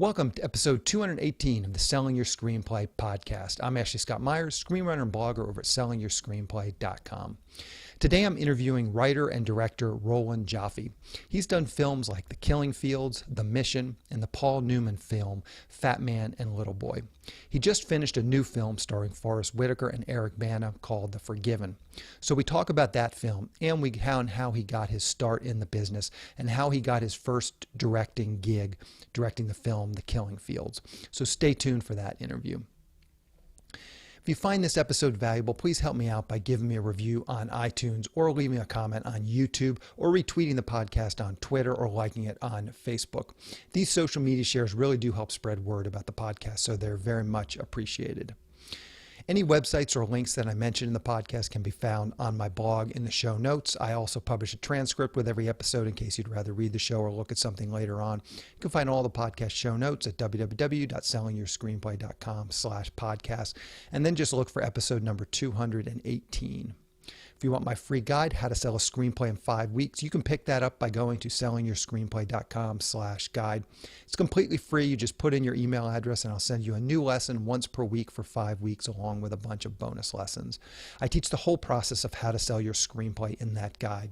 Welcome to episode 218 of the Selling Your Screenplay podcast. I'm Ashley Scott Myers, screenwriter and blogger over at sellingyourscreenplay.com. Today I'm interviewing writer and director Roland Joffe. He's done films like The Killing Fields, The Mission, and the Paul Newman film Fat Man and Little Boy. He just finished a new film starring Forrest Whitaker and Eric Bana called The Forgiven. So we talk about that film and how he got his start in the business and how he got his first directing gig directing the film The Killing Fields. So stay tuned for that interview. If you find this episode valuable, please help me out by giving me a review on iTunes or leaving a comment on YouTube or retweeting the podcast on Twitter or liking it on Facebook. These social media shares really do help spread word about the podcast, so they're very much appreciated. Any websites or links that I mentioned in the podcast can be found on my blog in the show notes. I also publish a transcript with every episode in case you'd rather read the show or look at something later on. You can find all the podcast show notes at www.sellingyourscreenplay.com/podcast, and then just look for episode number 218. If you want my free guide, How to Sell a Screenplay in 5 Weeks, you can pick that up by going to sellingyourscreenplay.com/guide. It's completely free. You just put in your email address and I'll send you a new lesson once per week for 5 weeks along with a bunch of bonus lessons. I teach the whole process of how to sell your screenplay in that guide.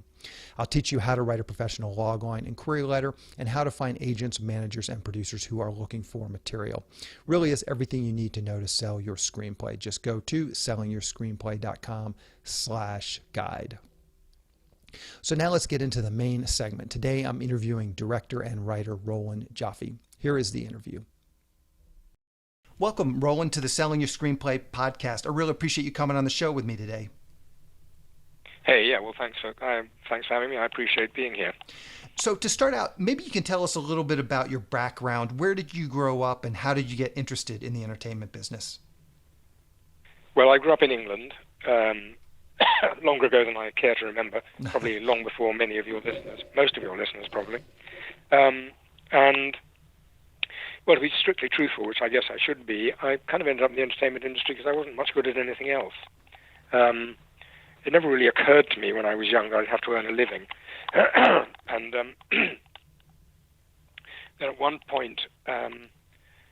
I'll teach you how to write a professional logline and query letter and how to find agents, managers, and producers who are looking for material. Really is everything you need to know to sell your screenplay. Just go to sellingyourscreenplay.com/guide. So now let's get into the main segment. Today I'm interviewing director and writer Roland Joffe. Here is the interview. Welcome, Roland, to the Selling Your Screenplay podcast. I really appreciate you coming on the show with me today. Hey, yeah, well, thanks for having me. I appreciate being here. So to start out, maybe you can tell us a little bit about your background. Where did you grow up and how did you get interested in the entertainment business? Well, I grew up in England longer ago than I care to remember, probably long before many of your listeners, most of your listeners probably. And, well, to be strictly truthful, which I guess I should be, I kind of ended up in the entertainment industry because I wasn't much good at anything else. It never really occurred to me when I was younger I'd have to earn a living. And then at one point,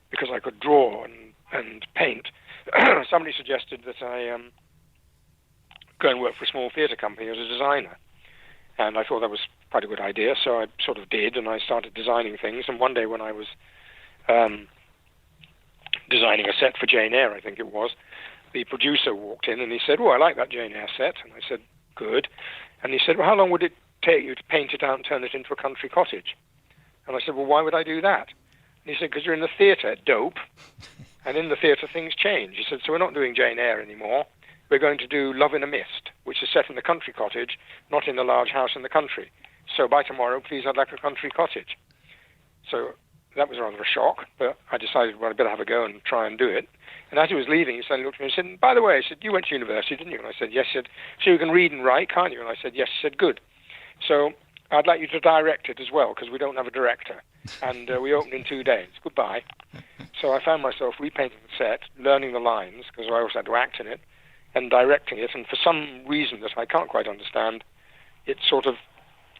because I could draw and paint, somebody suggested that I go and work for a small theatre company as a designer. And I thought that was quite a good idea, so I sort of did, and I started designing things. And one day when I was designing a set for Jane Eyre, I think it was, the producer walked in and he said, "Oh, I like that Jane Eyre set." And I said, "Good." And he said, "Well, how long would it take you to paint it out and turn it into a country cottage?" And I said, "Well, why would I do that?" And he said, "Because you're in the theatre, dope. And in the theatre, things change." He said, "So we're not doing Jane Eyre anymore. We're going to do Love in a Mist, which is set in the country cottage, not in the large house in the country. So by tomorrow, please, I'd like a country cottage." So that was rather a shock, but I decided, well, I'd better have a go and try and do it. And as he was leaving, he suddenly looked at me and said, "By the way," he said, "you went to university, didn't you?" And I said, "Yes." He said, "So you can read and write, can't you?" And I said, "Yes." He said, "Good. So I'd like you to direct it as well, because we don't have a director. And we open in 2 days. Goodbye." So I found myself repainting the set, learning the lines, because I also had to act in it, and directing it. And for some reason that I can't quite understand, it sort of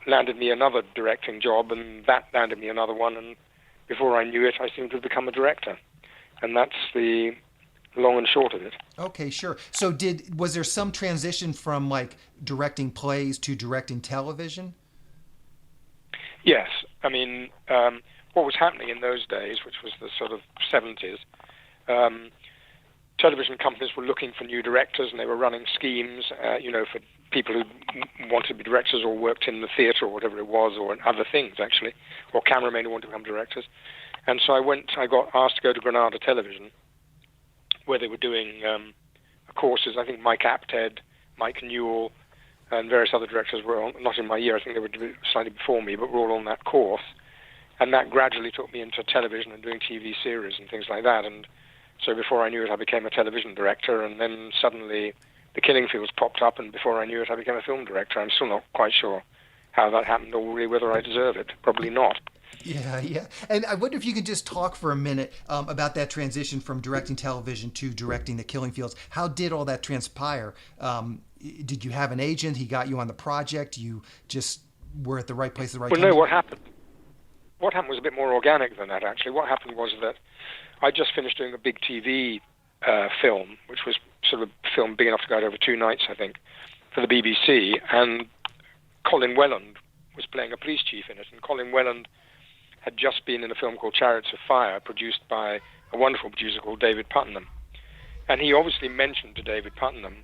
landed me another directing job, and that landed me another one. And before I knew it, I seemed to have become a director. And that's the long and short of it. Okay, sure. So was there some transition from like directing plays to directing television? Yes. I mean, what was happening in those days, which was the sort of 70s, television companies were looking for new directors and they were running schemes, for people who wanted to be directors or worked in the theatre or whatever it was, or in other things actually, or cameramen who wanted to become directors. And so I got asked to go to Granada Television, where they were doing courses. I think Mike Apted, Mike Newell, and various other directors were not in my year. I think they were slightly before me, but were all on that course. And that gradually took me into television and doing TV series and things like that. And so before I knew it, I became a television director. And then suddenly The Killing Fields popped up, and before I knew it, I became a film director. I'm still not quite sure how that happened or really whether I deserve it. Probably not. Yeah. And I wonder if you could just talk for a minute about that transition from directing television to directing The Killing Fields. How did all that transpire? Did you have an agent? He got you on the project? You just were at the right place at the right time? Well, no, what happened? what happened was a bit more organic than that, actually. What happened was that I just finished doing a big TV film, which was sort of a film big enough to go out over 2 nights, I think, for the BBC, and Colin Welland was playing a police chief in it, and Colin Welland had just been in a film called Chariots of Fire, produced by a wonderful producer called David Putnam. And he obviously mentioned to David Putnam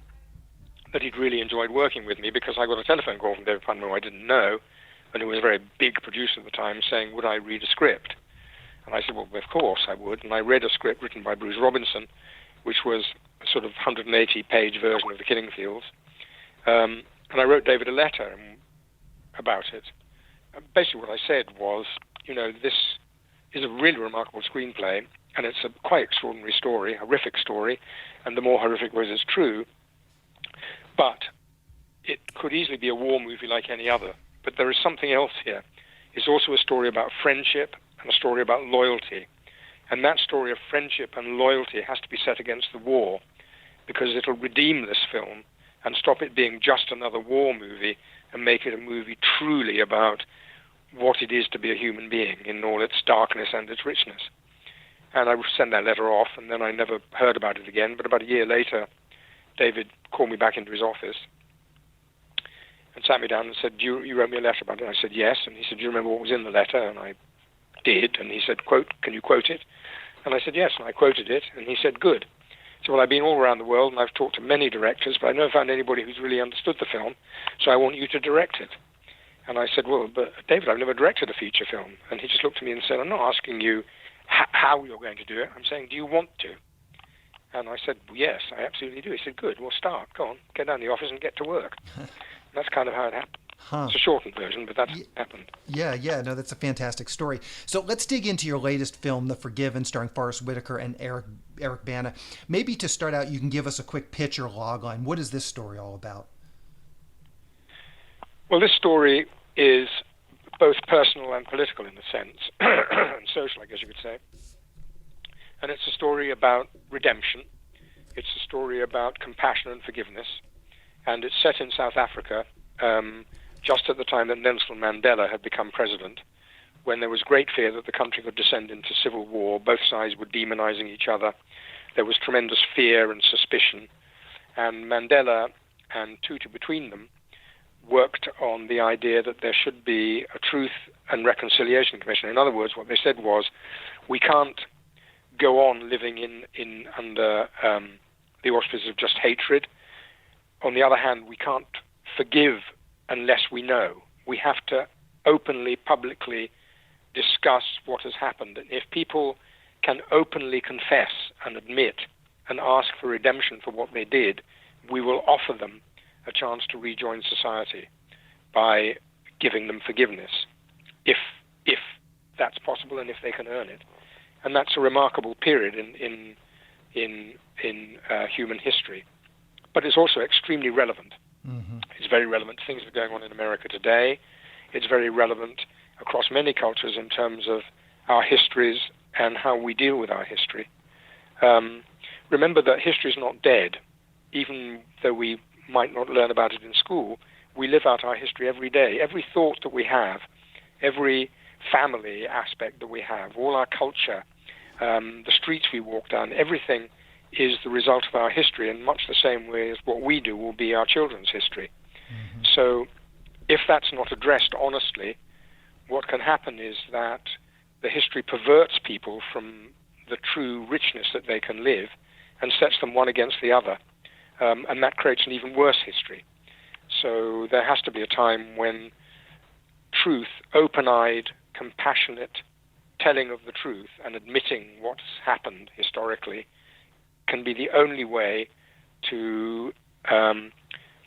that he'd really enjoyed working with me, because I got a telephone call from David Putnam who I didn't know, and who was a very big producer at the time, saying, would I read a script? And I said, well, of course I would. And I read a script written by Bruce Robinson, which was a sort of 180-page version of The Killing Fields. And I wrote David a letter about it. And basically what I said was, this is a really remarkable screenplay, and it's a quite extraordinary story, horrific story, and the more horrific was it's true. But it could easily be a war movie like any other. But there is something else here. It's also a story about friendship and a story about loyalty. And that story of friendship and loyalty has to be set against the war, because it'll redeem this film and stop it being just another war movie and make it a movie truly about what it is to be a human being in all its darkness and its richness. And I sent that letter off, and then I never heard about it again. But about a year later, David called me back into his office and sat me down and said, you wrote me a letter about it? And I said, yes. And he said, do you remember what was in the letter? And I did. And he said, quote, can you quote it? And I said, yes. And I quoted it. And he said, good. So, well, I've been all around the world, and I've talked to many directors, but I've never found anybody who's really understood the film, so I want you to direct it. And I said, well, but David, I've never directed a feature film. And he just looked at me and said, I'm not asking you how you're going to do it. I'm saying, do you want to? And I said, well, yes, I absolutely do. He said, good, well, start. Go on, get down to the office and get to work. And that's kind of how it happened. Huh. It's a shortened version, but that's happened. Yeah, no, that's a fantastic story. So let's dig into your latest film, The Forgiven, starring Forrest Whitaker and Eric Bana. Maybe to start out, you can give us a quick pitch or logline. What is this story all about? Well, this story is both personal and political in a sense, and social, I guess you could say. And it's a story about redemption. It's a story about compassion and forgiveness. And it's set in South Africa, just at the time that Nelson Mandela had become president, when there was great fear that the country could descend into civil war. Both sides were demonizing each other. There was tremendous fear and suspicion. And Mandela and Tutu between them worked on the idea that there should be a Truth and Reconciliation Commission. In other words, what they said was, we can't go on living in under the auspices of just hatred. On the other hand, we can't forgive unless we know. We have to openly, publicly discuss what has happened. And if people can openly confess and admit and ask for redemption for what they did, we will offer them a chance to rejoin society by giving them forgiveness, if that's possible and if they can earn it. And that's a remarkable period in human history. But it's also extremely relevant. Mm-hmm. It's very relevant to things that are going on in America today. It's very relevant across many cultures in terms of our histories and how we deal with our history. Remember that history is not dead. Even though we might not learn about it in school, we live out our history every day. Every thought that we have, every family aspect that we have, all our culture, the streets we walk down, everything is the result of our history, in much the same way as what we do will be our children's history. Mm-hmm. So if that's not addressed honestly, what can happen is that the history perverts people from the true richness that they can live and sets them one against the other. And that creates an even worse history. So there has to be a time when truth, open-eyed, compassionate telling of the truth and admitting what's happened historically can be the only way to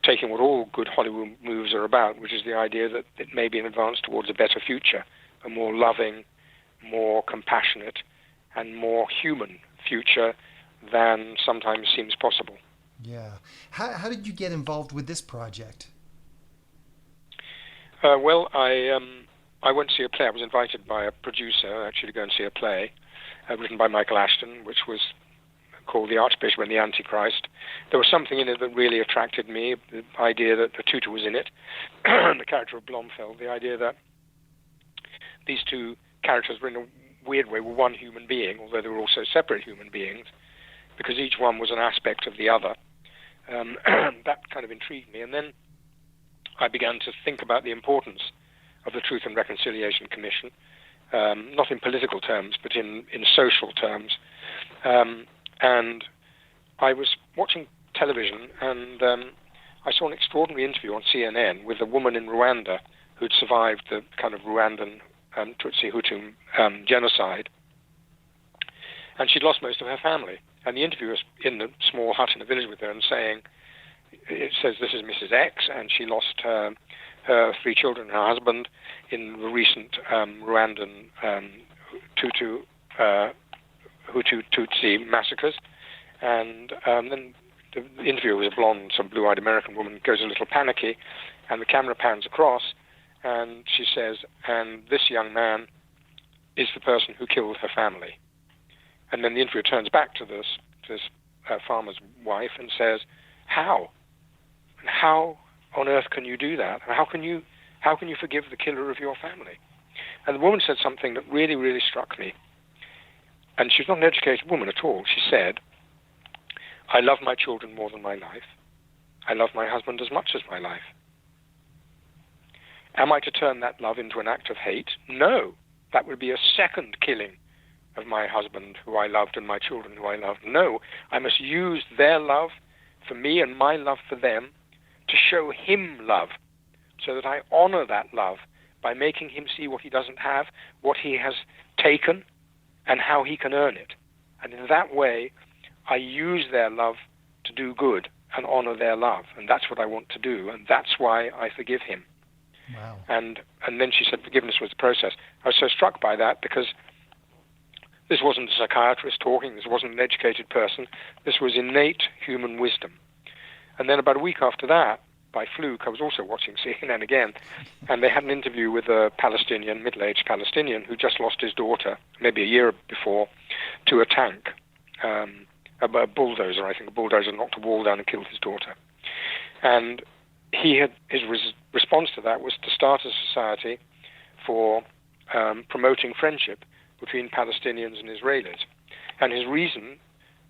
taking what all good Hollywood movies are about, which is the idea that it may be an advance towards a better future, a more loving, more compassionate, and more human future than sometimes seems possible. Yeah. How did you get involved with this project? Well, I went to see a play. I was invited by a producer actually to go and see a play written by Michael Ashton, which was called The Archbishop and the Antichrist. There was something in it that really attracted me, the idea that the tutor was in it, the character of Blomfeld, the idea that these two characters were in a weird way were one human being, although they were also separate human beings, because each one was an aspect of the other. That kind of intrigued me. And then I began to think about the importance of the Truth and Reconciliation Commission, not in political terms, but in social terms. And I was watching television, and I saw an extraordinary interview on CNN with a woman in Rwanda who'd survived the kind of Rwandan Tutsi Hutu genocide. And she'd lost most of her family. And the interviewer was in the small hut in the village with her and saying, it says this is Mrs. X, and she lost her 3 children and her husband in the recent Rwandan Hutu Tutsi massacres. And then the interviewer was a blonde, some blue-eyed American woman, goes a little panicky, and the camera pans across, and she says, and this young man is the person who killed her family. And then the interviewer turns back to this farmer's wife and says, how? And how on earth can you do that? And how can you forgive the killer of your family? And the woman said something that really, really struck me. And she's not an educated woman at all. She said, I love my children more than my life. I love my husband as much as my life. Am I to turn that love into an act of hate? No. That would be a second killing of my husband who I loved and my children who I loved. No. I must use their love for me and my love for them to show him love, so that I honor that love by making him see what he doesn't have, what he has taken, and how he can earn it. And in that way, I use their love to do good and honor their love. And that's what I want to do. And that's why I forgive him. Wow. And then she said forgiveness was the process. I was so struck by that because this wasn't a psychiatrist talking. This wasn't an educated person. This was innate human wisdom. And then about a week after that, by fluke, I was also watching CNN again, and they had an interview with a Palestinian, middle-aged Palestinian, who just lost his daughter, maybe a year before, to a tank. A bulldozer, I think. A bulldozer knocked a wall down and killed his daughter. And his response to that was to start a society for promoting friendship between Palestinians and Israelis. And his reason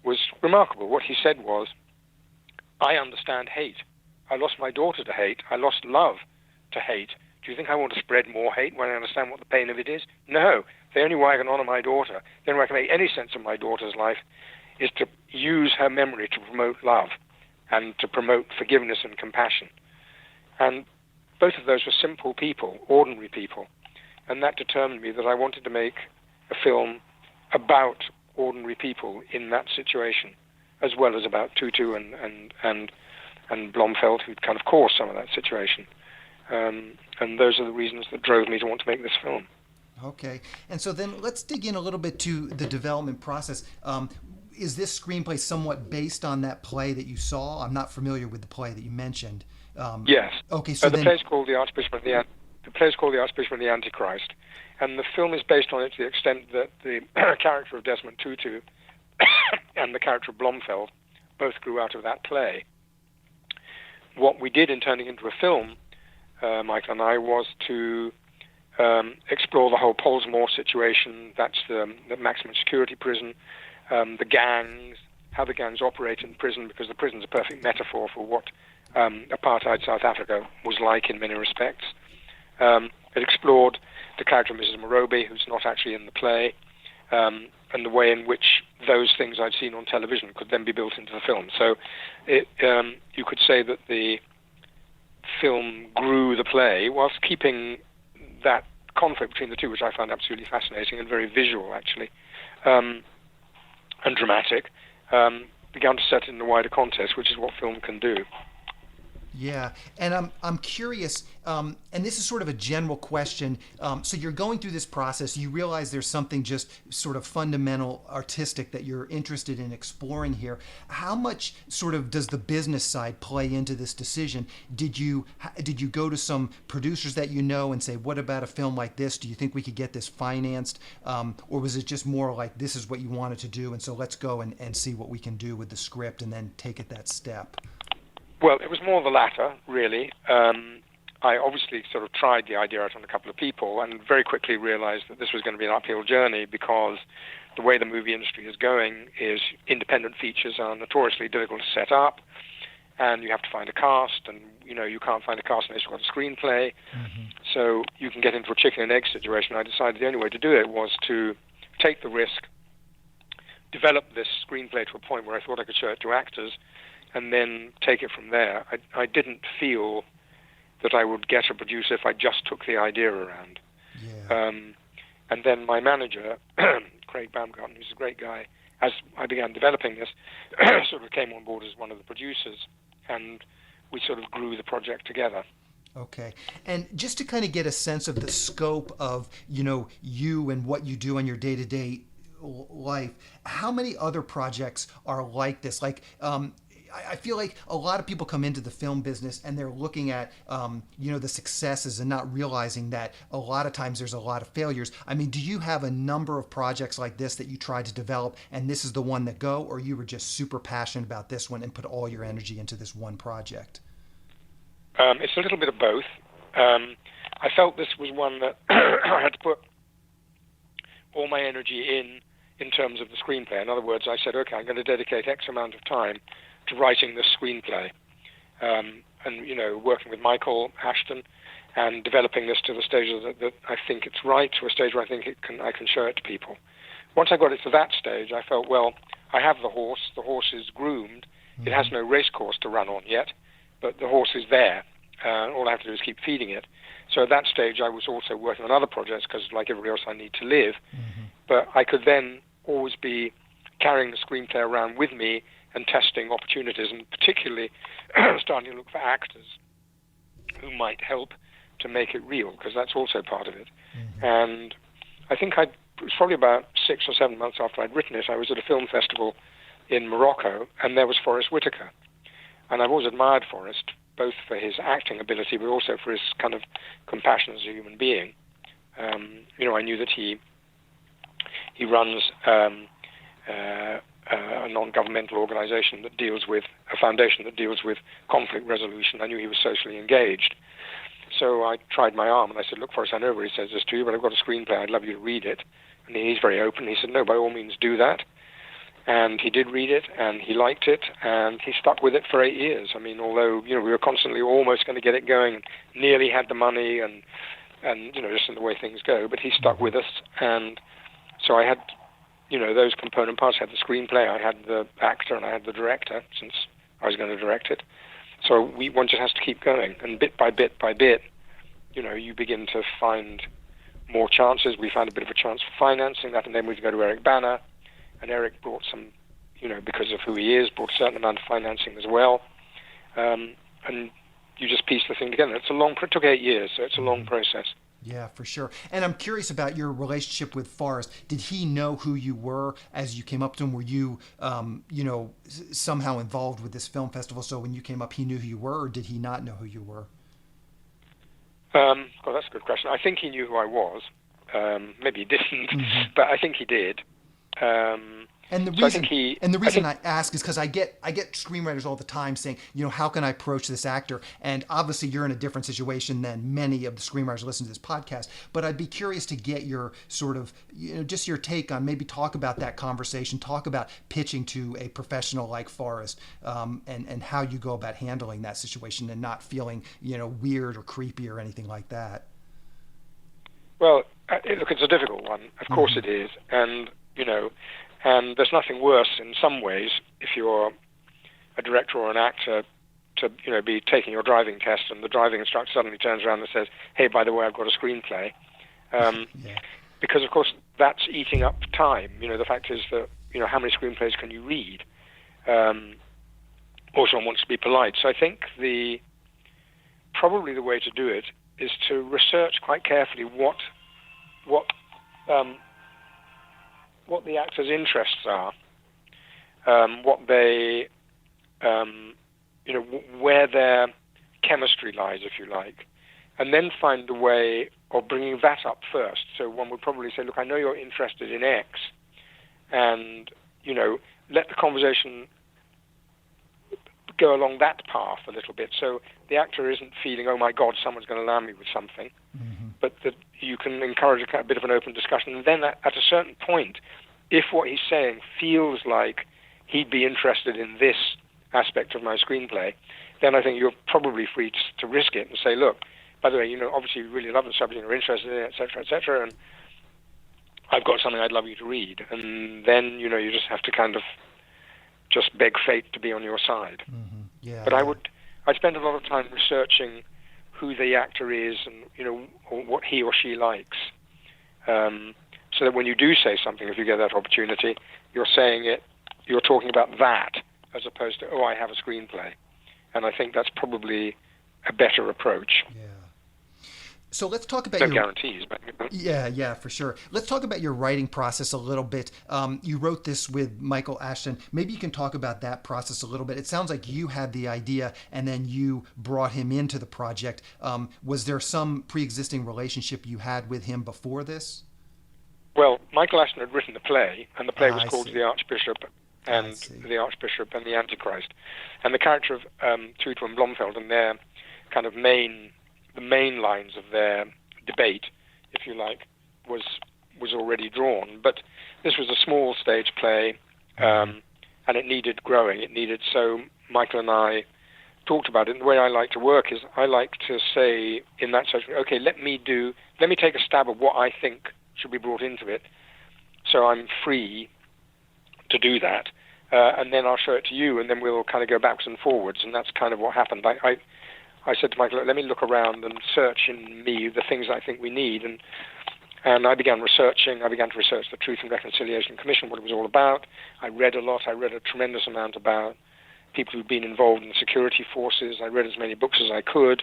was remarkable. What he said was, I understand hate. I lost my daughter to hate. I lost love to hate. Do you think I want to spread more hate when I understand what the pain of it is? No. The only way I can honor my daughter, the only way I can make any sense of my daughter's life, is to use her memory to promote love and to promote forgiveness and compassion. And both of those were simple people, ordinary people. And that determined me that I wanted to make a film about ordinary people in that situation, as well as about Tutu and Blomfeld, who'd kind of caused some of that situation. And those are the reasons that drove me to want to make this film. Okay. And so then let's dig in a little bit to the development process. Is this screenplay somewhat based on that play that you saw? I'm not familiar with the play that you mentioned. Yes. Okay. So the play's called The Archbishop of the Antichrist, and the film is based on it to the extent that the character of Desmond Tutu and the character of Blomfeld both grew out of that play. What we did in turning into a film, Michael and I, was to explore the whole Pollsmoor situation. That's the maximum security prison, the gangs, how the gangs operate in prison, because the prison's a perfect metaphor for what apartheid South Africa was like in many respects. It explored the character of Mrs. Morobe, who's not actually in the play, and the way in which those things I'd seen on television could then be built into the film. So you could say that the film grew the play whilst keeping that conflict between the two, which I found absolutely fascinating and very visual, actually, and dramatic, began to set it in a wider context, which is what film can do. Yeah, and I'm curious, and this is sort of a general question. So you're going through this process, you realize there's something just sort of fundamental artistic that you're interested in exploring here. How much sort of does the business side play into this decision? Did you go to some producers that you know and say, what about a film like this? Do you think we could get this financed? Or was it just more like, this is what you wanted to do, and so let's go and see what we can do with the script and then take it that step? Well, it was more the latter, really. I obviously sort of tried the idea out on a couple of people and very quickly realized that this was going to be an uphill journey because the way the movie industry is going is independent features are notoriously difficult to set up, and you have to find a cast, and you can't find a cast unless you've got a screenplay. Mm-hmm. So you can get into a chicken and egg situation. I decided the only way to do it was to take the risk, develop this screenplay to a point where I thought I could show it to actors, and then take it from there. I didn't feel that I would get a producer if I just took the idea around. Yeah. And then my manager, Craig Baumgarten, who's a great guy, as I began developing this, sort of came on board as one of the producers, and we sort of grew the project together. Okay. And just to kind of get a sense of the scope of, you and what you do on your day-to-day life, how many other projects are like this? Like, I feel like a lot of people come into the film business and they're looking at, the successes and not realizing that a lot of times there's a lot of failures. I mean, do you have a number of projects like this that you tried to develop and this is the one that go, or you were just super passionate about this one and put all your energy into this one project? It's a little bit of both. I felt this was one that I had to put all my energy in terms of the screenplay. In other words, I said, okay, I'm going to dedicate X amount of time to writing this screenplay, and working with Michael Ashton and developing this to the stage that I think it's right, to a stage where I think I can show it to people. Once I got it to that stage, I felt, well, I have the horse. The horse is groomed. Mm-hmm. It has no race course to run on yet, but the horse is there. All I have to do is keep feeding it. So at that stage, I was also working on other projects because, like everybody else, I need to live. Mm-hmm. But I could then always be carrying the screenplay around with me and testing opportunities, and particularly starting to look for actors who might help to make it real, because that's also part of it. Mm-hmm. And I think it was probably about 6 or 7 months after I'd written it, I was at a film festival in Morocco, and there was Forest Whitaker. And I've always admired Forrest, both for his acting ability, but also for his kind of compassion as a human being. I knew that he runs a non-governmental organization that deals with, a foundation that deals with conflict resolution. I knew he was socially engaged. So I tried my arm and I said, look, Forrest, I know everybody says this to you, but I've got a screenplay. I'd love you to read it. And he's very open. He said, no, by all means do that. And he did read it, and he liked it, and he stuck with it for 8 years. I mean, although, we were constantly almost going to get it going, and nearly had the money, and just in the way things go, but he stuck with us. And so I had, those component parts. I had the screenplay, I had the actor, and I had the director, since I was going to direct it. So one just has to keep going, and bit by bit by bit, you begin to find more chances. We found a bit of a chance for financing that, and then we'd go to Eric Bana. And Eric brought some, because of who he is, brought a certain amount of financing as well. And you just piece the thing together. It took 8 years, so it's a long process. Yeah, for sure. And I'm curious about your relationship with Forrest. Did he know who you were as you came up to him? Were you, somehow involved with this film festival? So when you came up, he knew who you were, or did he not know who you were? Well, that's a good question. I think he knew who I was. Maybe he didn't, mm-hmm. but I think he did. And the reason I ask is because I get screenwriters all the time saying, how can I approach this actor? And obviously you're in a different situation than many of the screenwriters who listen to this podcast. But I'd be curious to get your sort of, just your take on, maybe talk about that conversation, talk about pitching to a professional like Forrest, and how you go about handling that situation and not feeling, weird or creepy or anything like that. Well, look, it's a difficult one. Of course it is. And and there's nothing worse in some ways if you're a director or an actor to, be taking your driving test and the driving instructor suddenly turns around and says, hey, by the way, I've got a screenplay. Because, of course, that's eating up time. The fact is that, how many screenplays can you read? Also, one wants to be polite. So I think probably the way to do it is to research quite carefully what the actor's interests are, what they, where their chemistry lies, if you like, and then find a way of bringing that up first. So one would probably say, look, I know you're interested in X, and, let the conversation go along that path a little bit. So the actor isn't feeling, oh my God, someone's going to land me with something, but that you can encourage a bit of an open discussion. And then at a certain point, if what he's saying feels like he'd be interested in this aspect of my screenplay, then I think you're probably free to risk it and say, look, by the way, obviously you really love the subject and are interested in it, et cetera, and I've got something I'd love you to read. And then, you just have to kind of just beg fate to be on your side. Yeah. But I'd spend a lot of time researching who the actor is and, or what he or she likes. So that when you do say something, if you get that opportunity, you're talking about that as opposed to, I have a screenplay. And I think that's probably a better approach. Yeah. So let's talk about no guarantees, but Yeah, for sure. Let's talk about your writing process a little bit. You wrote this with Michael Ashton. Maybe you can talk about that process a little bit. It sounds like you had the idea and then you brought him into the project. Was there some pre-existing relationship you had with him before this? Well, Michael Ashton had written the play, and the play was called The Archbishop and the Antichrist. And the character of Tutu and Blomfeld and their kind of the main lines of their debate, if you like, was already drawn. But this was a small stage play, and it needed growing. So Michael and I talked about it. And the way I like to work is I like to say in that situation, okay, let me take a stab at what I think should be brought into it. So I'm free to do that. And then I'll show it to you, and then we'll kind of go backwards and forwards. And that's kind of what happened. I said to Michael, let me look around and search in me the things I think we need. And I began researching. I began to research the Truth and Reconciliation Commission, what it was all about. I read a lot. I read a tremendous amount about people who've been involved in the security forces. I read as many books as I could.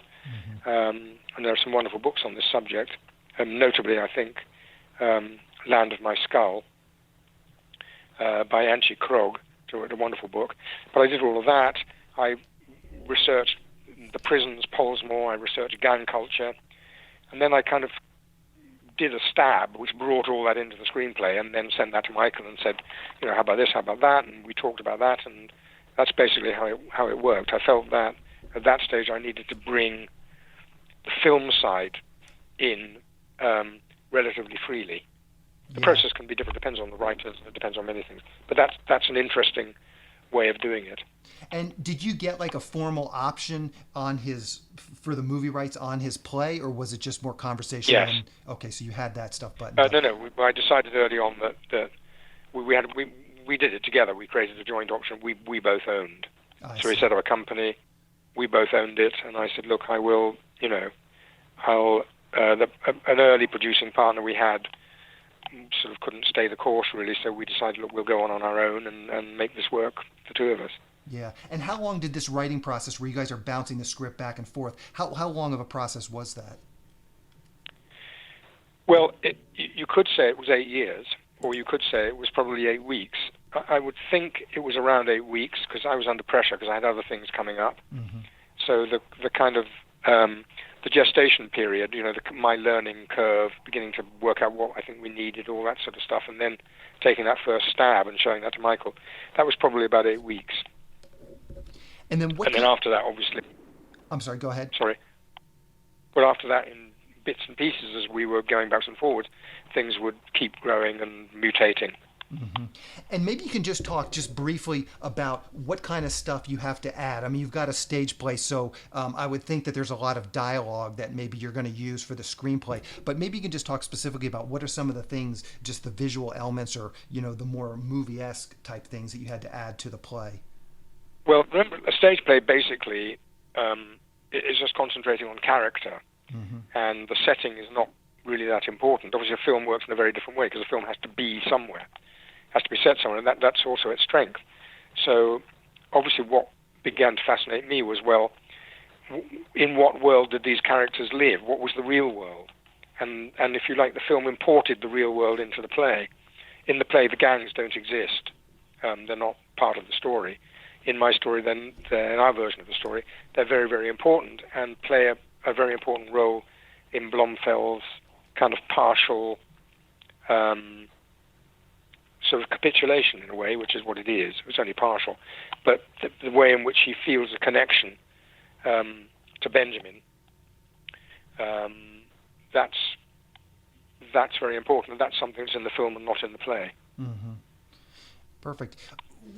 And there are some wonderful books on this subject. Notably, I think, Land of My Skull by Antje Krog, a wonderful book. But I did all of that. I researched the prisons, Pollsmoor, I researched gang culture, and then I kind of did a stab which brought all that into the screenplay and then sent that to Michael and said, how about this, how about that, and we talked about that, and that's basically how it worked. I felt that at that stage I needed to bring the film side in relatively freely. The process can be different, depends on the writers, and it depends on many things, but that's an interesting way of doing it. And did you get like a formal option for the movie rights on his play, or was it just more conversation? Yes. Okay, so you had that stuff buttoned up. No. I decided early on that we did it together. We created a joint option we both owned. So we set up a company. We both owned it, and I said, look, I will. An early producing partner we had sort of couldn't stay the course really, so we decided, look, we'll go on our own and make this work, the two of us. Yeah. And how long did this writing process, where you guys are bouncing the script back and forth, how long of a process was that? Well, you could say it was 8 years, or you could say it was probably 8 weeks. I would think it was around 8 weeks, because I was under pressure, because I had other things coming up. So the kind of the gestation period, my learning curve, beginning to work out what I think we needed, all that sort of stuff, and then taking that first stab and showing that to Michael, that was probably about 8 weeks. And then after that, obviously... I'm sorry, go ahead. Sorry. Well, after that, in bits and pieces, as we were going backwards and forwards, things would keep growing and mutating. And maybe you can just talk just briefly about what kind of stuff you have to add. I mean, you've got a stage play, so I would think that there's a lot of dialogue that maybe you're going to use for the screenplay. But maybe you can just talk specifically about what are some of the things, just the visual elements or, the more movie-esque type things that you had to add to the play. Well, remember, a stage play basically is just concentrating on character, and the setting is not really that important. Obviously, a film works in a very different way, because a film has to be somewhere. Has to be set somewhere, and that's also its strength. So obviously what began to fascinate me was, well, in what world did these characters live? What was the real world? And if you like, the film imported the real world into the play. In the play, the gangs don't exist. They're not part of the story. In my story, then, in our version of the story, they're very, very important and play a very important role in Blomfeld's kind of partial sort of capitulation in a way, which is what it is. It's only partial, but the way in which he feels a connection to Benjamin, that's very important. That's something that's in the film and not in the play. Mm-hmm. Perfect.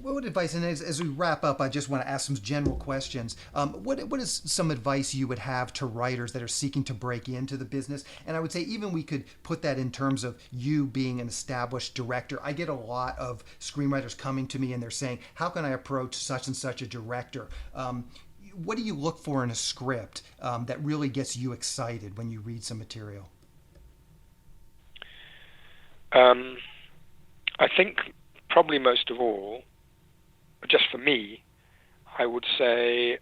What advice, and as we wrap up, I just want to ask some general questions. What is some advice you would have to writers that are seeking to break into the business? And I would say even we could put that in terms of you being an established director. I get a lot of screenwriters coming to me and they're saying, how can I approach such and such a director? What do you look for in a script that really gets you excited when you read some material? I think probably most of all, just for me, I would say,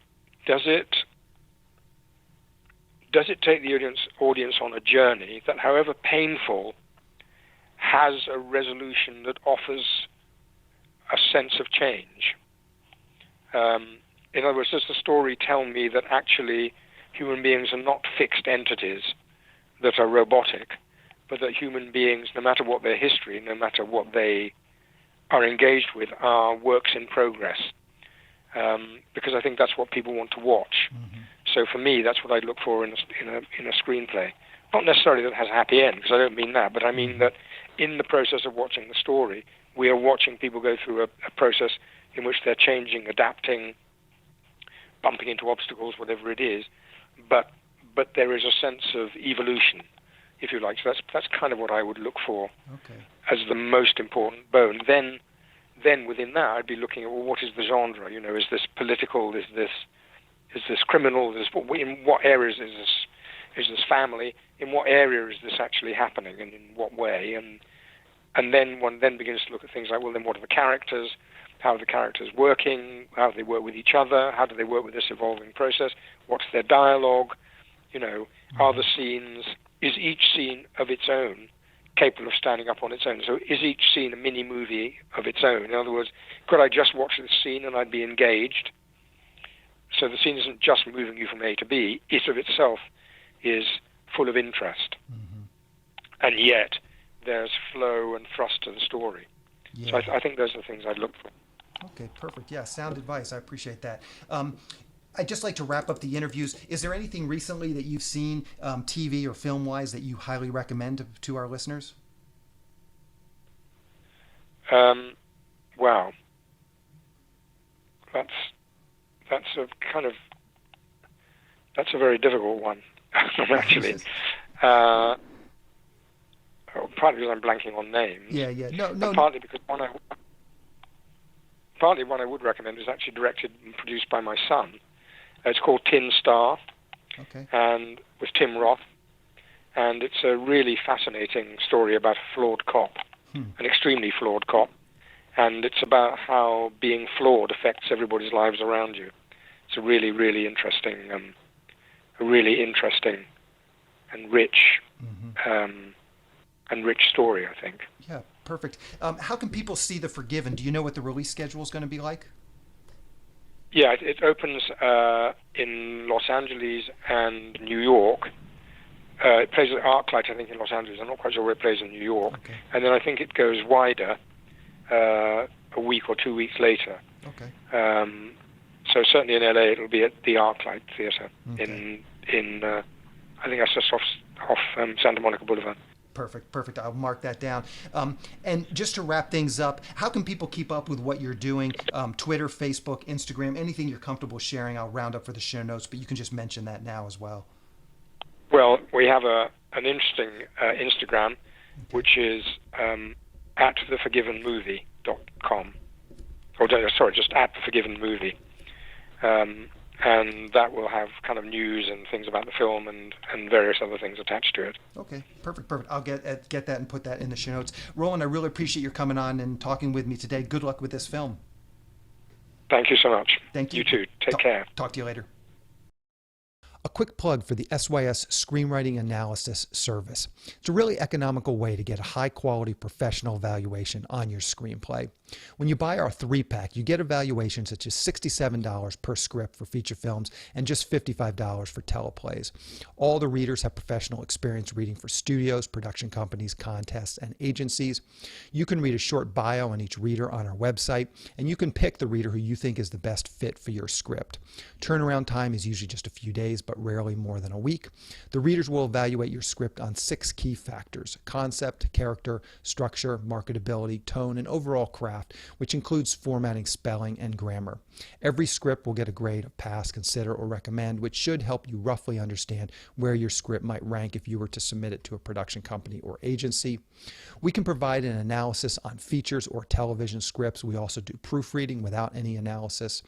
does it take the audience on a journey that, however painful, has a resolution that offers a sense of change? In other words, does the story tell me that actually human beings are not fixed entities that are robotic, but that human beings, no matter what their history, no matter what they are engaged with, are works in progress? Because I think that's what people want to watch. Mm-hmm. So for me, that's what I look for in a screenplay. Not necessarily that it has a happy end, because I don't mean that, but I mean that in the process of watching the story, we are watching people go through a process in which they're changing, adapting, bumping into obstacles, whatever it is, but there is a sense of evolution, if you like. So that's kind of what I would look for as the most important bone. Then within that, I'd be looking at, well, what is the genre? You know, is this political? Is this criminal? In what areas is this family? In what area is this actually happening, and in what way? And then one then begins to look at things like, well, then what are the characters? How are the characters working? How do they work with each other? How do they work with this evolving process? What's their dialogue? You know, are the scenes? Is each scene of its own capable of standing up on its own? So is each scene a mini movie of its own? In other words, could I just watch this scene and I'd be engaged? So the scene isn't just moving you from A to B. It of itself is full of interest. Mm-hmm. And yet there's flow and thrust to the story. Yeah. So I think those are the things I'd look for. Okay, perfect. Yeah, sound advice. I appreciate that. I'd just like to wrap up the interviews. Is there anything recently that you've seen, TV or film-wise, that you highly recommend to our listeners? Wow. That's a very difficult one, actually. Partly because I'm blanking on names. Yeah. No. Partly because one I would recommend is actually directed and produced by my son. It's called Tin Star, and with Tim Roth, and it's a really fascinating story about a flawed cop, an extremely flawed cop, and it's about how being flawed affects everybody's lives around you. It's a really, really interesting, and rich, story, I think. Yeah, perfect. How can people see The Forgiven? Do you know what the release schedule is going to be like? Yeah, it opens in Los Angeles and New York. It plays at ArcLight, I think, in Los Angeles. I'm not quite sure where it plays in New York. Okay. And then I think it goes wider a week or 2 weeks later. Okay. So certainly in LA, it'll be at the ArcLight Theater in I think that's just off Santa Monica Boulevard. Perfect. I'll mark that down. And just to wrap things up, how can people keep up with what you're doing? Twitter, Facebook, Instagram, anything you're comfortable sharing, I'll round up for the show notes, but you can just mention that now as well. Well, we have an interesting Instagram, which is at theforgivenmovie.com. Just at theforgivenmovie. And that will have kind of news and things about the film and various other things attached to it. Okay, perfect. I'll get that and put that in the show notes. Roland, I really appreciate your coming on and talking with me today. Good luck with this film. Thank you so much. Thank you. You too. Take care. Talk to you later. A quick plug for the SYS Screenwriting Analysis Service. It's a really economical way to get a high-quality professional evaluation on your screenplay. When you buy our 3-pack, you get evaluations such as $67 per script for feature films and just $55 for teleplays. All the readers have professional experience reading for studios, production companies, contests, and agencies. You can read a short bio on each reader on our website, and you can pick the reader who you think is the best fit for your script. Turnaround time is usually just a few days, but rarely more than a week. The readers will evaluate your script on 6 key factors: concept, character, structure, marketability, tone, and overall craft, which includes formatting, spelling, and grammar. Every script will get a grade of pass, consider, or recommend, which should help you roughly understand where your script might rank if you were to submit it to a production company or agency. We can provide an analysis on features or television scripts. We also do proofreading without any analysis.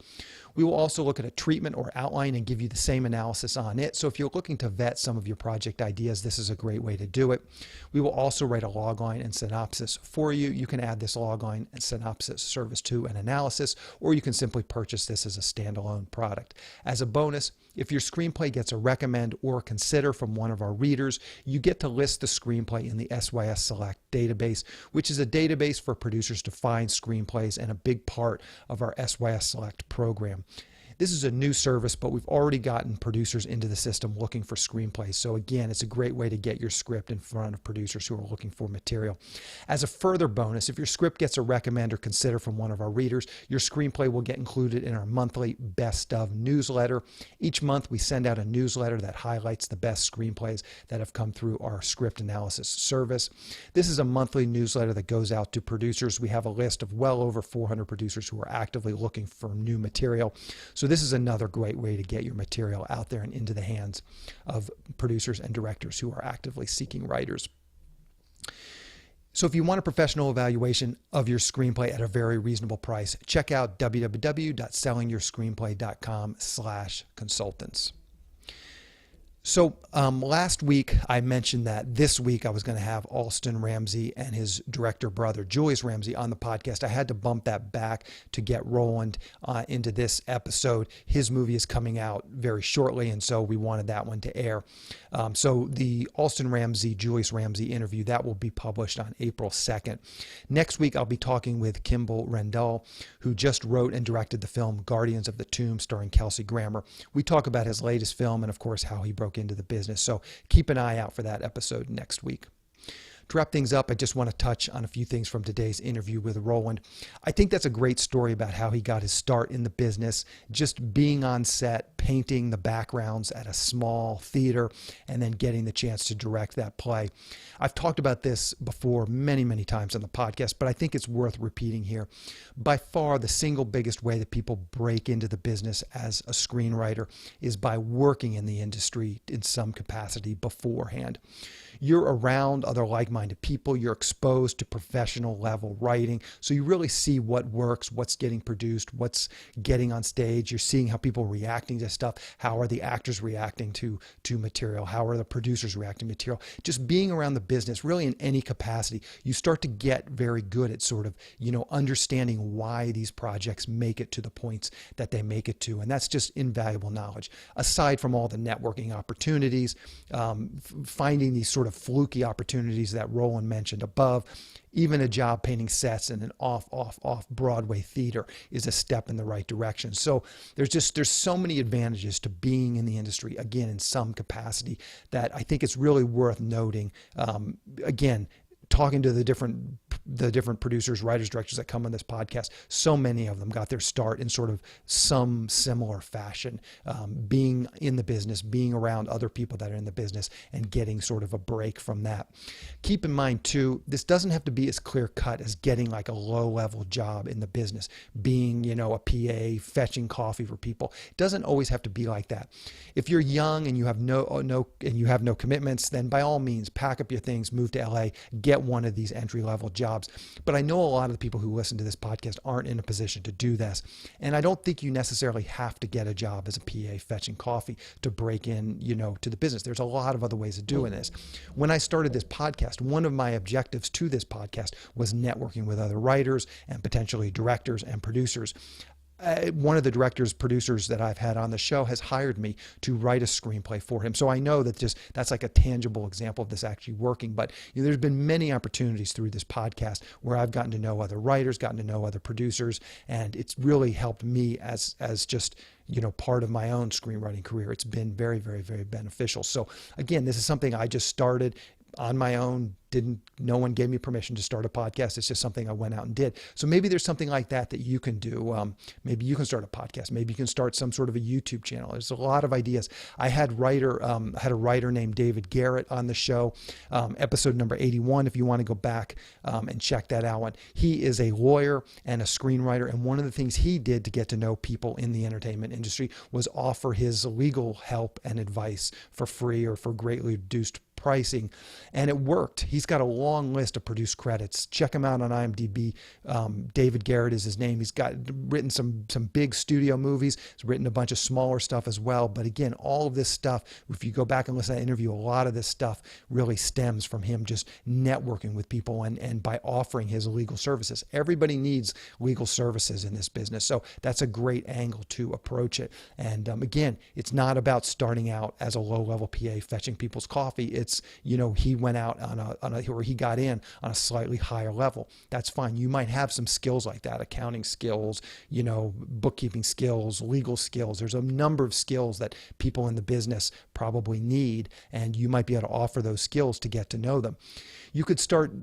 We will also look at a treatment or outline and give you the same analysis on it. So if you're looking to vet some of your project ideas, this is a great way to do it. We will also write a logline and synopsis for you. You can add this logline and synopsis service to an analysis, or you can simply purchase this as a standalone product. As a bonus, if your screenplay gets a recommend or consider from one of our readers, you get to list the screenplay in the SYS Select database, which is a database for producers to find screenplays and a big part of our SYS Select program. This is a new service, but we've already gotten producers into the system looking for screenplays. So again, it's a great way to get your script in front of producers who are looking for material. As a further bonus, if your script gets a recommend or consider from one of our readers, your screenplay will get included in our monthly Best Of newsletter. Each month, we send out a newsletter that highlights the best screenplays that have come through our script analysis service. This is a monthly newsletter that goes out to producers. We have a list of well over 400 producers who are actively looking for new material. So this is another great way to get your material out there and into the hands of producers and directors who are actively seeking writers. So if you want a professional evaluation of your screenplay at a very reasonable price, check out www.sellingyourscreenplay.com/consultants. So last week, I mentioned that this week I was going to have Alston Ramsey and his director brother, Julius Ramsey, on the podcast. I had to bump that back to get Roland into this episode. His movie is coming out very shortly, and so we wanted that one to air. So the Alston Ramsey, Julius Ramsey interview, that will be published on April 2nd. Next week, I'll be talking with Kimball Rendell, who just wrote and directed the film Guardians of the Tomb, starring Kelsey Grammer. We talk about his latest film and, of course, how he broke into the business. So keep an eye out for that episode next week. To wrap things up, I just want to touch on a few things from today's interview with Roland. I think that's a great story about how he got his start in the business, just being on set, painting the backgrounds at a small theater, and then getting the chance to direct that play. I've talked about this before many, many times on the podcast, but I think it's worth repeating here. By far, the single biggest way that people break into the business as a screenwriter is by working in the industry in some capacity beforehand. You're around other like-minded people. You're exposed to professional level writing. So you really see what works, what's getting produced, what's getting on stage. You're seeing how people are reacting to stuff. How are the actors reacting to material? How are the producers reacting to material? Just being around the business, really in any capacity, you start to get very good at sort of, understanding why these projects make it to the points that they make it to. And that's just invaluable knowledge. Aside from all the networking opportunities, finding these sort of fluky opportunities that Roland mentioned above, even a job painting sets in an off Broadway theater is a step in the right direction. So there's so many advantages to being in the industry, again, in some capacity, that I think it's really worth noting. Again, talking to the different producers, writers, directors that come on this podcast, so many of them got their start in sort of some similar fashion, being in the business, being around other people that are in the business, and getting sort of a break from that. Keep in mind, too, this doesn't have to be as clear cut as getting like a low-level job in the business, being, a PA, fetching coffee for people. It doesn't always have to be like that. If you're young and you have no commitments, then by all means, pack up your things, move to LA, get one of these entry-level jobs. But I know a lot of the people who listen to this podcast aren't in a position to do this. And I don't think you necessarily have to get a job as a PA fetching coffee to break in, to the business. There's a lot of other ways of doing this. When I started this podcast, one of my objectives to this podcast was networking with other writers and potentially directors and producers. one of the directors, producers that I've had on the show has hired me to write a screenplay for him. So I know that that's like a tangible example of this actually working. But there's been many opportunities through this podcast where I've gotten to know other writers, gotten to know other producers, and it's really helped me as just part of my own screenwriting career. It's been very, very, very beneficial. So again, this is something I just started on my own. No one gave me permission to start a podcast. It's just something I went out and did. So maybe there's something like that you can do. Maybe you can start a podcast. Maybe you can start some sort of a YouTube channel. There's a lot of ideas. I had a writer named David Garrett on the show, episode number 81. If you want to go back and check that out. He is a lawyer and a screenwriter. And one of the things he did to get to know people in the entertainment industry was offer his legal help and advice for free or for greatly reduced pricing, and it worked. He's got a long list of produced credits. Check him out on IMDb. David Garrett is his name. He's written some big studio movies. He's written a bunch of smaller stuff as well. But again, all of this stuff, if you go back and listen to that interview, a lot of this stuff really stems from him just networking with people and by offering his legal services. Everybody needs legal services in this business, so that's a great angle to approach it. And again, it's not about starting out as a low-level PA fetching people's coffee. It's, he went out or he got in on a slightly higher level. That's fine. You might have some skills like that, accounting skills, bookkeeping skills, legal skills. There's a number of skills that people in the business probably need, and you might be able to offer those skills to get to know them. You could start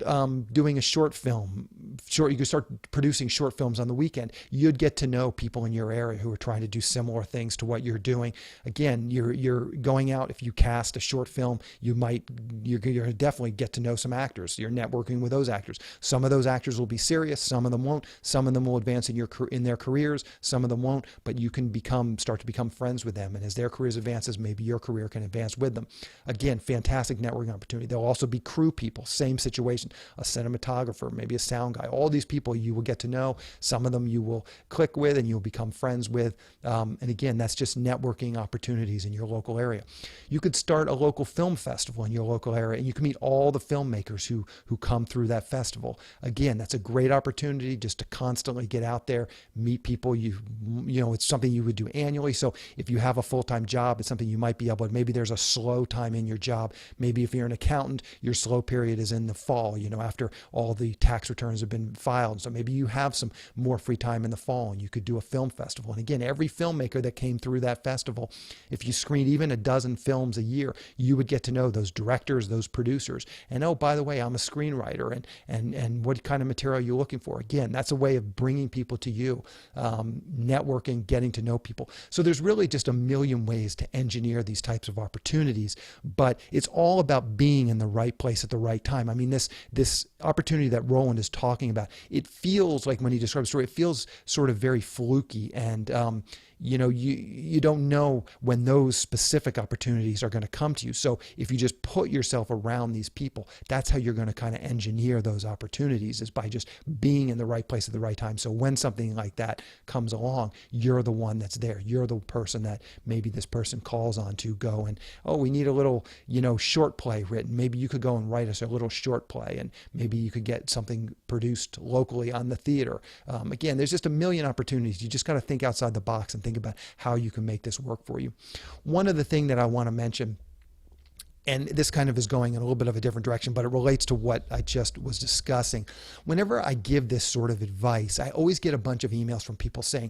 doing a short film. You could start producing short films on the weekend. You'd get to know people in your area who are trying to do similar things to what you're doing. Again, you're going out. If you cast a short film, you're going to definitely get to know some actors. You're networking with those actors. Some of those actors will be serious. Some of them won't. Some of them will advance in their careers. Some of them won't. But you can start to become friends with them. And as their careers advances, maybe your career can advance with them. Again, fantastic networking opportunity. There'll also be crew people. Same situation, a cinematographer, maybe a sound guy. All these people you will get to know. Some of them you will click with and you'll become friends with. And again, that's just networking opportunities in your local area. You could start a local film festival in your local area, and you can meet all the filmmakers who come through that festival. Again, that's a great opportunity just to constantly get out there, meet people. It's something you would do annually. So if you have a full-time job, it's something you might be able to, maybe there's a slow time in your job. Maybe if you're an accountant, your slow period is in the fall, after all the tax returns have been filed. So maybe you have some more free time in the fall and you could do a film festival. And again, every filmmaker that came through that festival, if you screened even a dozen films a year, you would get to know those directors, those producers. And oh, by the way, I'm a screenwriter, and what kind of material are you looking for? Again, that's a way of bringing people to you, networking, getting to know people. So there's really just a million ways to engineer these types of opportunities, but it's all about being in the right place at the right time. I mean, this opportunity that Roland is talking about, it feels like, when he describes the story, it feels sort of very fluky, and you don't know when those specific opportunities are going to come to you. So if you just put yourself around these people, that's how you're going to kind of engineer those opportunities, is by just being in the right place at the right time. So when something like that comes along, you're the one that's there. You're the person that maybe this person calls on to go and, oh, we need a little, short play written. Maybe you could go and write us a little short play, and maybe you could get something produced locally on the theater. Again, there's just a million opportunities. You just got to think outside the box and think about how you can make this work for you. One other thing that I want to mention, and this kind of is going in a little bit of a different direction, but it relates to what I just was discussing. Whenever I give this sort of advice, I always get a bunch of emails from people saying,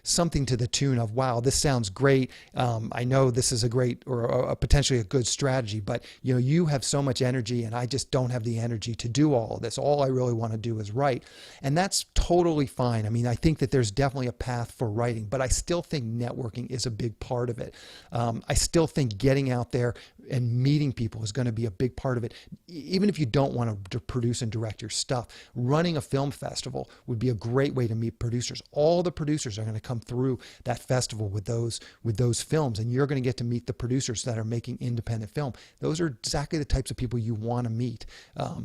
something to the tune of, wow, this sounds great. I know this is a great or a potentially a good strategy, but you have so much energy and I just don't have the energy to do all of this. All I really want to do is write. And that's totally fine. I mean, I think that there's definitely a path for writing, but I still think networking is a big part of it. I still think getting out there and meeting people is going to be a big part of it. Even if you don't want to produce and direct your stuff, running a film festival would be a great way to meet producers. All the producers are going to come through that festival with those films, and you're going to get to meet the producers that are making independent film. Those are exactly the types of people you want to meet.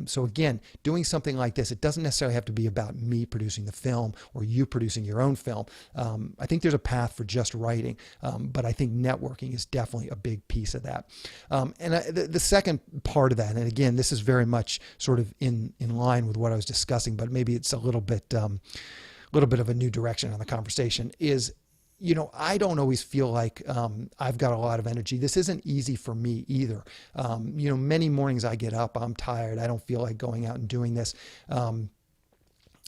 So again, doing something like this, it doesn't necessarily have to be about me producing the film or you producing your own film. I think there's a path for just writing, but I think networking is definitely a big piece of that. And the second part of that, and again, this is very much sort of in line with what I was discussing, but maybe it's a little bit little bit of a new direction on the conversation is, I don't always feel like I've got a lot of energy. This isn't easy for me either. Many mornings I get up, I'm tired. I don't feel like going out and doing this.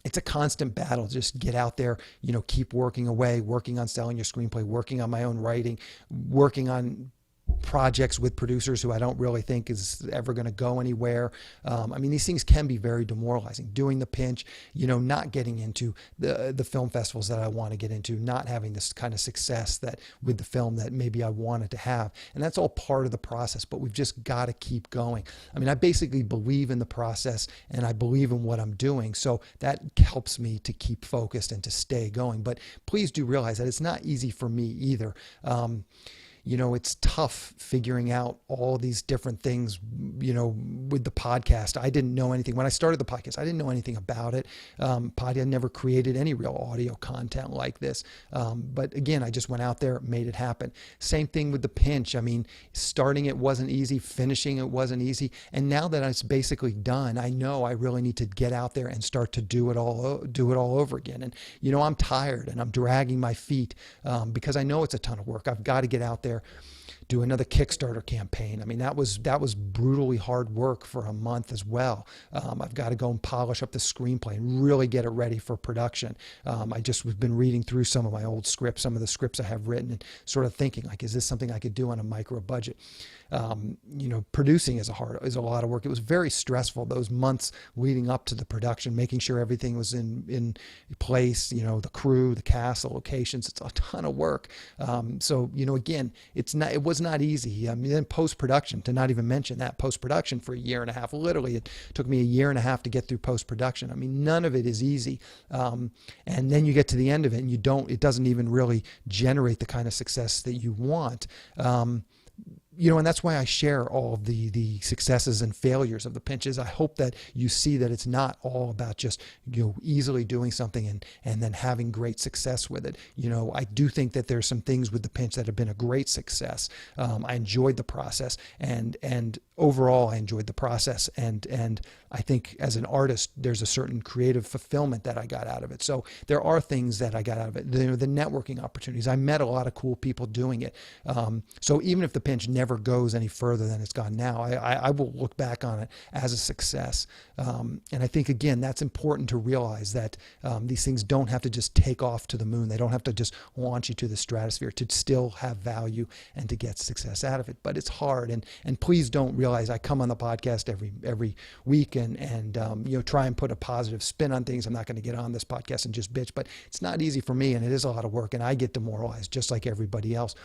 It's a constant battle. Just get out there, keep working away, working on selling your screenplay, working on my own writing, working on projects with producers who I don't really think is ever going to go anywhere. These things can be very demoralizing. Doing the pinch, not getting into the film festivals that I want to get into, not having this kind of success that with the film that maybe I wanted to have. And that's all part of the process, but we've just got to keep going. I basically believe in the process and I believe in what I'm doing. So that helps me to keep focused and to stay going. But please do realize that it's not easy for me either. It's tough figuring out all these different things, with the podcast. I didn't know anything. When I started the podcast, I didn't know anything about it. I never created any real audio content like this. But again, I just went out there, made it happen. Same thing with the pinch. Starting it wasn't easy. Finishing it wasn't easy. And now that it's basically done, I know I really need to get out there and start to do it all over again. And, I'm tired and I'm dragging my feet because I know it's a ton of work. I've got to get out there, do another Kickstarter campaign. That was brutally hard work for a month as well. I've got to go and polish up the screenplay and really get it ready for production. I just have been reading through some of my old scripts, some of the scripts I have written, and sort of thinking like, is this something I could do on a micro budget? Producing is a lot of work. It was very stressful, those months leading up to the production, making sure everything was in place, the crew, the cast, the locations. It's a ton of work. Again, it was not easy. Then post-production, to not even mention that, post-production for a year and a half. Literally, it took me a year and a half to get through post-production. None of it is easy. And then you get to the end of it and it doesn't even really generate the kind of success that you want. And that's why I share all of the successes and failures of the pinches. I hope that you see that it's not all about just, easily doing something and then having great success with it. I do think that there's some things with the pinch that have been a great success. I enjoyed the process and overall I enjoyed the process. And I think as an artist, there's a certain creative fulfillment that I got out of it. So there are things that I got out of it. The networking opportunities. I met a lot of cool people doing it. So even if the pinch never goes any further than it's gone now, I will look back on it as a success. And I think, again, that's important to realize that these things don't have to just take off to the moon. They don't have to just launch you to the stratosphere to still have value and to get success out of it. But it's hard. And please don't realize I come on the podcast every week and try and put a positive spin on things. I'm not going to get on this podcast and just bitch, but it's not easy for me and it is a lot of work and I get demoralized just like everybody else.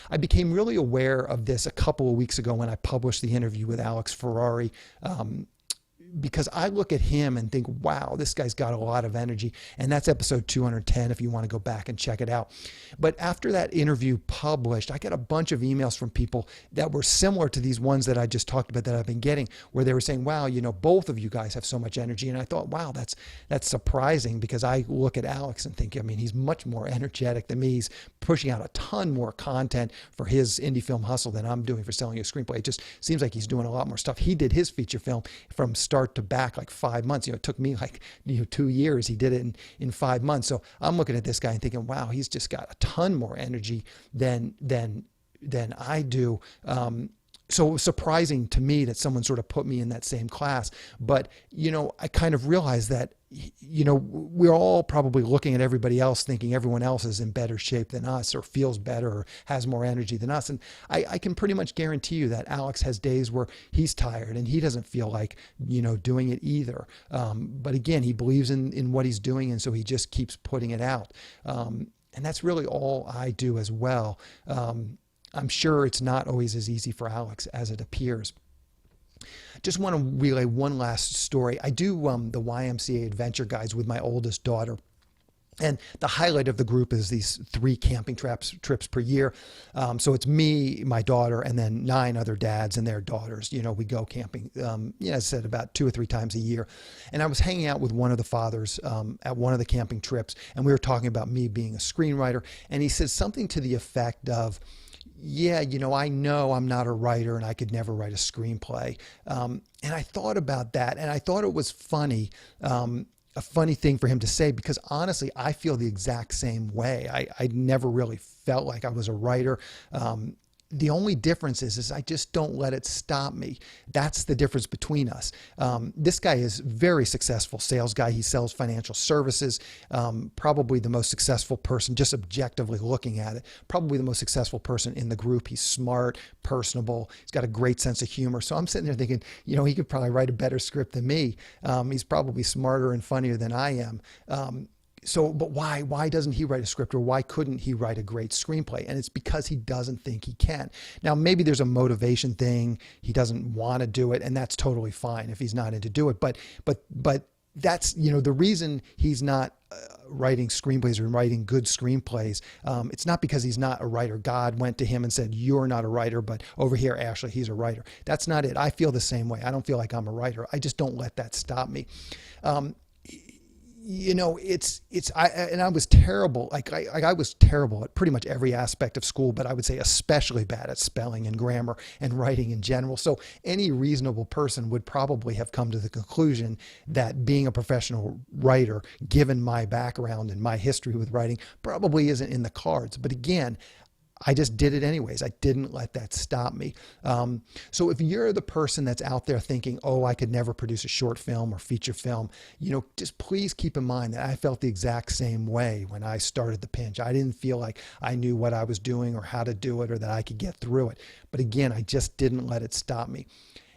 I became really aware of this a couple of weeks ago when I published the interview with Alex Ferrari, because I look at him and think, wow, this guy's got a lot of energy. And that's episode 210 if you want to go back and check it out. But after that interview published, I got a bunch of emails from people that were similar to these ones that I just talked about that I've been getting, where they were saying, wow, both of you guys have so much energy. And I thought, wow, that's surprising, because I look at Alex and think, he's much more energetic than me. He's pushing out a ton more content for his indie film hustle than I'm doing for Selling Your Screenplay. It just seems like he's doing a lot more stuff. He did his feature film from start to back like 5 months. It took me 2 years. He did it in 5 months. So I'm looking at this guy and thinking, wow, he's just got a ton more energy than I do. So it was surprising to me that someone sort of put me in that same class. But, I kind of realized that, we're all probably looking at everybody else thinking everyone else is in better shape than us or feels better or has more energy than us. And I can pretty much guarantee you that Alex has days where he's tired and he doesn't feel like, doing it either. But again, he believes in what he's doing. And so he just keeps putting it out. And that's really all I do as well. I'm sure it's not always as easy for Alex as it appears. Just want to relay one last story. I do the YMCA adventure guides with my oldest daughter. And the highlight of the group is these 3 camping trips per year. So it's me, my daughter, and then 9 other dads and their daughters. We go camping, as I said, about 2 or 3 times a year. And I was hanging out with one of the fathers at one of the camping trips, and we were talking about me being a screenwriter. And he said something to the effect of, yeah, I know I'm not a writer and I could never write a screenplay. And I thought about that and I thought it was funny. a funny thing for him to say, because honestly, I feel the exact same way. I never really felt like I was a writer. The only difference is I just don't let it stop me. That's the difference between us. This guy is very successful sales guy. He sells financial services, probably the most successful person, just objectively looking at it, probably the most successful person in the group. He's smart, personable. He's got a great sense of humor. So I'm sitting there thinking, he could probably write a better script than me. He's probably smarter and funnier than I am. But why doesn't he write a script, or why couldn't he write a great screenplay? And it's because he doesn't think he can. Now, maybe there's a motivation thing. He doesn't want to do it, and that's totally fine if he's not into do it. But that's, the reason he's not writing screenplays or writing good screenplays. It's not because he's not a writer. God went to him and said, you're not a writer, but over here, Ashley, he's a writer. That's not it. I feel the same way. I don't feel like I'm a writer. I just don't let that stop me. I was terrible. I was terrible at pretty much every aspect of school, but I would say especially bad at spelling and grammar and writing in general. So any reasonable person would probably have come to the conclusion that being a professional writer, given my background and my history with writing, probably isn't in the cards. But again, I just did it anyways. I didn't let that stop me. So if you're the person that's out there thinking, I could never produce a short film or feature film, just please keep in mind that I felt the exact same way when I started The Pinch. I didn't feel like I knew what I was doing or how to do it or that I could get through it. But again, I just didn't let it stop me.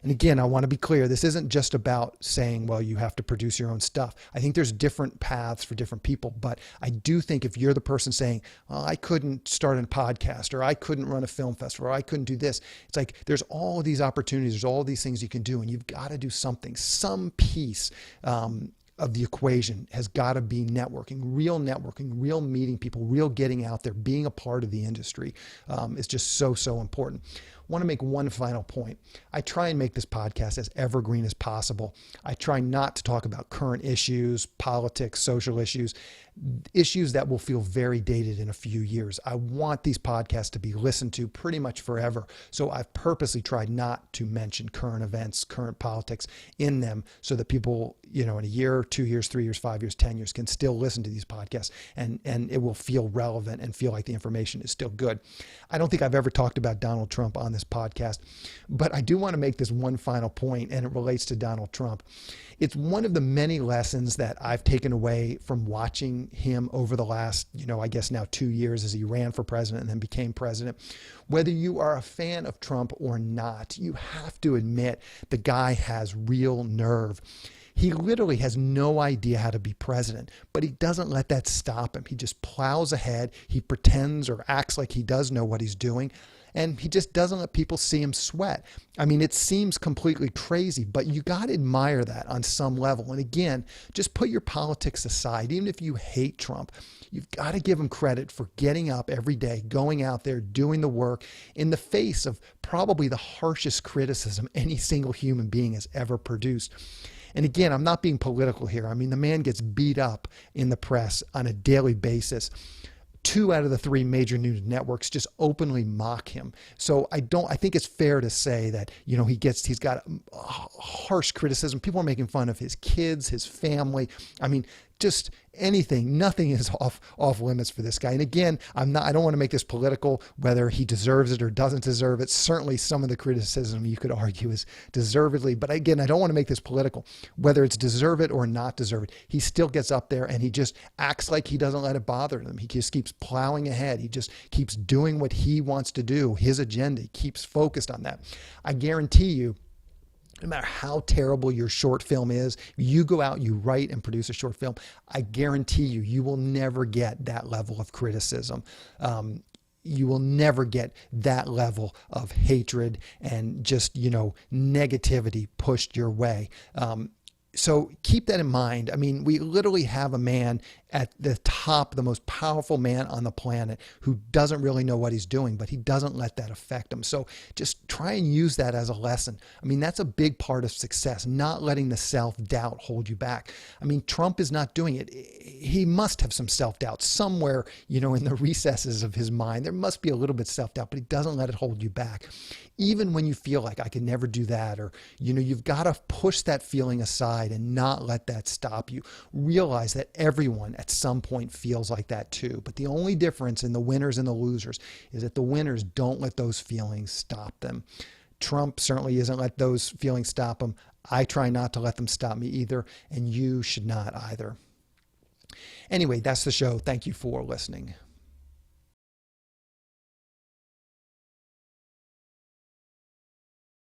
And again, I want to be clear, this isn't just about saying, well, you have to produce your own stuff. I think there's different paths for different people, but I do think if you're the person saying, well, I couldn't start a podcast, or I couldn't run a film festival, or I couldn't do this, it's like there's all of these opportunities, there's all these things you can do, and you've got to do something, some piece of the equation has got to be networking, real meeting people, real getting out there, being a part of the industry is just so important. I want to make one final point. I try and make this podcast as evergreen as possible. I try not to talk about current issues, politics, social issues that will feel very dated in a few years. I want these podcasts to be listened to pretty much forever. So I've purposely tried not to mention current events, current politics in them so that people, in a year, 2 years, 3 years, 5 years, 10 years can still listen to these podcasts and it will feel relevant and feel like the information is still good. I don't think I've ever talked about Donald Trump on this podcast, but I do want to make this one final point, and it relates to Donald Trump. It's one of the many lessons that I've taken away from watching him over the last, I guess now 2 years as he ran for president and then became president. Whether you are a fan of Trump or not, you have to admit the guy has real nerve. He literally has no idea how to be president, but he doesn't let that stop him. He just plows ahead. He pretends or acts like he does know what he's doing. And he just doesn't let people see him sweat. I mean, it seems completely crazy, but you got to admire that on some level. And again, just put your politics aside. Even if you hate Trump, you've got to give him credit for getting up every day, going out there, doing the work in the face of probably the harshest criticism any single human being has ever produced. And again, I'm not being political here. I mean, the man gets beat up in the press on a daily basis. 2 out of the 3 major news networks just openly mock him. So I think it's fair to say that, he's got harsh criticism. People are making fun of his kids, his family. I mean, just anything, nothing is off limits for this guy. And again, I don't want to make this political, whether he deserves it or doesn't deserve it. Certainly some of the criticism you could argue is deservedly, but again, I don't want to make this political, whether it's deserve it or not deserve it. He still gets up there and he just acts like he doesn't let it bother him. He just keeps plowing ahead. He just keeps doing what he wants to do, his agenda. He keeps focused on that. I guarantee you, no matter how terrible your short film is, you go out, you write and produce a short film, I guarantee you will never get that level of criticism. You will never get that level of hatred and just, negativity pushed your way. So keep that in mind. I mean, we literally have a man at the top, the most powerful man on the planet who doesn't really know what he's doing, but he doesn't let that affect him. So just try and use that as a lesson. I mean, that's a big part of success, not letting the self-doubt hold you back. I mean, Trump is not doing it. He must have some self-doubt somewhere, in the recesses of his mind. There must be a little bit of self-doubt, but he doesn't let it hold you back. Even when you feel like I can never do that, or, you've got to push that feeling aside and not let that stop you. Realize that everyone at some point feels like that too. But the only difference in the winners and the losers is that the winners don't let those feelings stop them. Trump certainly isn't let those feelings stop him. I try not to let them stop me either, and you should not either. Anyway, that's the show. Thank you for listening.